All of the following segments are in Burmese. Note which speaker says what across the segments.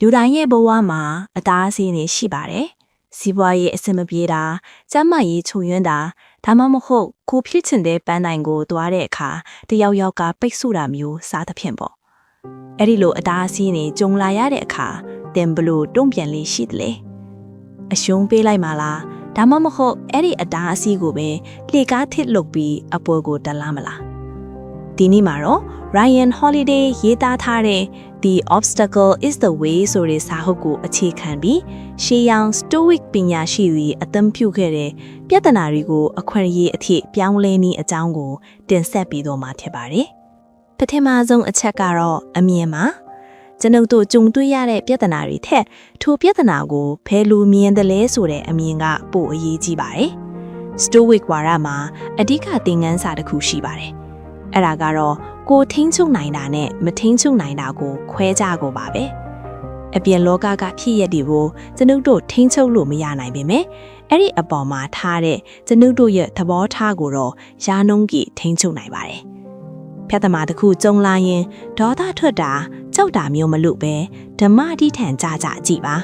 Speaker 1: လူတိုင်းရဲ့ဘဝမှာအသားအစီးနေရှိပါတယ်။စီးပွားရေးအဆင်မပြေတာ၊ကျန်းမာရေးချို့ယွင်းတာဒါမှမဟုတ်ကိုဖြစ်ချင်တဲ့ပန်းတိုင်ကိုသွားတဲ့အခါတယောက်ယောက်ကပိတ်ဆို့တာမျိုးစားသဖြင့်ပေါ့။အဲ့ဒီလိုအသားအစီးနေကြုံလာရတဲ့အခါတင်ဘလို့တုံ့ပြန်လေးရှိတယ်လေ။အရှုံးပေးလိုက်မှလားဒါမှမဟုတ်အဲ့ဒီအသားအစီးကိုပဲလှေကားထစ်လုပ်ပြီးအပွဲကိုတက်လာမလား။ဒီနေ့မှာတော့ Ryan Holiday ရေးသားထားတဲ့ The Obstacle is the Way ဆိုတဲ့စာအုပ်ကိုအခြေခံပြီးရှေးရောင် Stoic ပညာရှိတွေအသုံးပြုခဲ့တဲ့ပြဿနာတွေကိုအခွင့်အရေးအဖြစ်ပြောင်းလဲနည်းအကြောင်းကိုတင်ဆက်ပြီးတော့မှာဖြစ်ပါတယ်။ပထမဆုံးအချက်ကတော့အမြင်မှာကျွန်ုပ်တို့ကြုံတွေ့ရတဲ့ပြဿနာတွေထက်ထိုပြဿနာကိုဘယ်လိုမြင်တယ်လဲဆိုတဲ့အမြင်ကပိုအရေးကြီးပါတယ်။ Stoic ဝါဒမှာအဓိကသင်ခန်းစာတစ်ခုရှိပါတယ်။အဲ့ဒါကတော့ကိုထိန်းချုပ်နိုင်တာနဲ့မထိန်းချုပ်နိုင်တာကိုခွဲခြားကိုပါပဲအပြင်လောကကဖြစ်ရတဲ့ကိုကျွန်ုပ်တို့ထိန်းချုပ်လို့မရနိုင်ပေမဲ့အဲ့ဒီအပေါ်မှာထားတဲ့ကျွန်ုပ်တို့ရဲ့သဘောထားကိုတော့ရာနှုန်းကြီးထိန်းချုပ်နိုင်ပါတယ်ဖြတ်သမားတစ်ခုကြုံလာရင်ဒေါသထွက်တာကြောက်တာမျိုးမလို့ပဲဓမ္မအဋ္ဌထံကြကြည့်ပါ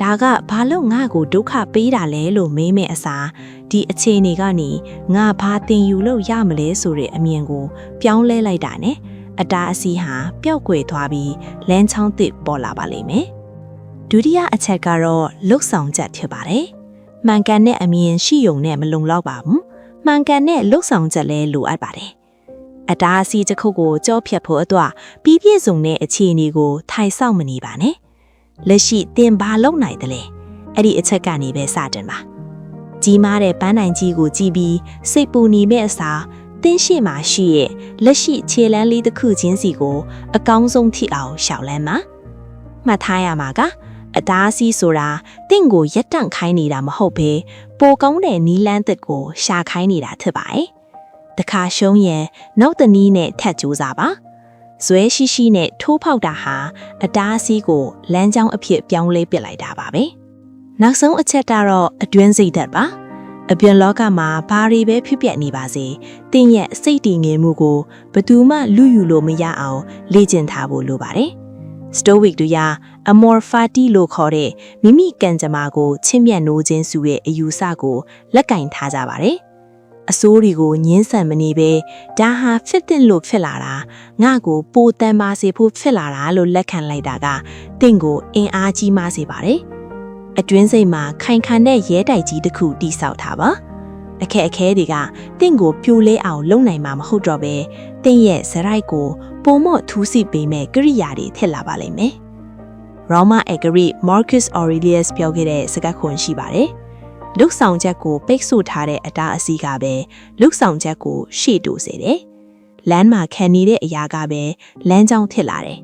Speaker 1: ဒါကဘာလို့ငါ့ကိုဒုက္ခပေးတာလဲလို့မေးမဲ့အစားဒီအခြေအနေကနေငါဘာတင်ယူလို့ရမလဲဆိုတဲ့အမြင်ကိုပြောင်းလဲလိုက်တာနဲ့အတားအဆီးဟာပျောက်ကွယ်သွားပြီးလမ်းချောင်းသစ်ပေါ်လာပါလိမ့်မယ်ဒုတိယအချက်ကတော့လှုပ်ဆောင်ချက်ဖြစ်ပါတယ်မှန်ကန်တဲ့အမြင်ရှိုံနဲ့မလုံလောက်ပါဘူးမှန်ကန်တဲ့လှုပ်ဆောင်ချက်လည်းလိုအပ်ပါတယ်အတားအဆီးတစ်ခုကိုကြောဖြတ်ဖို့အတွက်ပြီးပြည့်စုံတဲ့အခြေအနေကိုထိုင်ဆောက်မနေပါနဲ့လက်ရှိတင်ဘာလုပ်နိုင်တယ်လဲအဲ့ဒီအချက်ကနေပဲစတင်ပါကြီးမားတဲ့ပန်းတိုင်ကြီးကိုကြည့်ပြီးစိတ်ပူနေမဲ့အစားတင်းရှိမှရှိရဲ့လက်ရှိခြေလမ်းလေးတစ်ခုချင်းစီကိုအကောင်းဆုံးထိအောင်ရှောက်လန်းမှာမှတ်ထားရမှာကအတားအဆီးဆိုတာတင့်ကိုရက်တန့်ခိုင်းနေတာမဟုတ်ဘဲပိုကောင်းတဲ့နီးလန်းတစ်ကိုရှာခိုင်းနေတာဖြစ်ပါတယ်တခါရှုံးရင်နောက်တနည်းနဲ့ထပ်ကြိုးစားပါဇွဲရှိရှိနဲ့ထိုးဖောက်တာဟာအတားအဆီးကိုလမ်းကြောင်းအဖြစ်ပြောင်းလဲပစ်လိုက်တာပါပဲနောက်ဆုံးအချက်ကတော့အတွင်းစိတ်ဓာတ်ပါအပြင်လောကမှာဘာတွေပဲဖြစ်ပျက်နေပါစေတင်းရဲ့စိတ်တည်ငြိမ်မှုကိုဘယ်သူမှလူယူလို့မရအောင်လေ့ကျင့်ထားဖို့လိုပါတယ်။ Stoic တို့က amor fati လို့ခေါ်တဲ့မိမိကံကြမ္မာကိုချင့်မြတ်နိုးခြင်းစုရဲ့အယူဆကိုလက်ကင်ထားကြပါတယ်။အစိုးတွေကိုညှင်းဆန်မနေပဲဒါဟာဖြစ်တဲ့လို့ဖြစ်လာတာငါ့ကိုပိုတန်ပါစေဖို့ဖြစ်လာတာလို့လက်ခံလိုက်တာကတင့်ကိုအင်အားကြီးမစေပါတယ်။အတွင်းစိတ်မှာခိုင်ခံတဲ့ရဲတိုက်ကြီးတစ်ခုတိဆောက်ထားပါအခက်အခဲတွေကတင့်ကိုပြိုလဲအောင်လုပ်နိုင်မှာမဟုတ်တော့ပဲတင့်ရဲ့ဇရိုက်ကိုပုံမော့ထူးစီပေးမဲ့ကိရိယာတွေထက်လာပါလိမ့်မယ်ရောမအဂရိ Marcus Aurelius ပြောခဲ့တဲ့စကားခွန်ရှိပါတယ်လုတ်ဆောင်ချက်ကိုပိတ်ဆို့ထားတဲ့အတားအဆီးကပဲလုတ်ဆောင်ချက်ကိုရှေ့တိုးစေတယ်လမ်းမှာခံနေတဲ့အရာကပဲလမ်းကြောင်းထစ်လာတယ်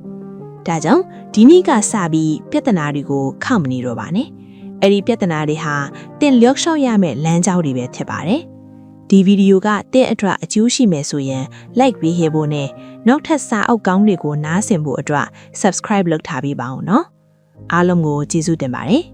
Speaker 1: ဒါကြောင့်ဒီနေ့ကစပြီးပြဿနာတွေကိုခောက်မနေတော့ပါနဲ့အဲ့ဒီပြဿနာတွေဟာတင်လျှောက်လျှောက်ရမယ့်လမ်းကြောင်းတွေပဲဖြစ်ပါတယ်။ဒီဗီဒီယိုကတဲ့အတွက်အကျိုးရှိမယ်ဆိုရင် like ပေးခဲ့ဖို့နဲ့နောက်ထပ်စာအုပ်ကောင်းတွေကိုနားဆင်ဖို့အတွက် subscribe လုပ်ထားပေးပါဦးနော်။အားလုံးကိုကျေးဇူးတင်ပါတယ်။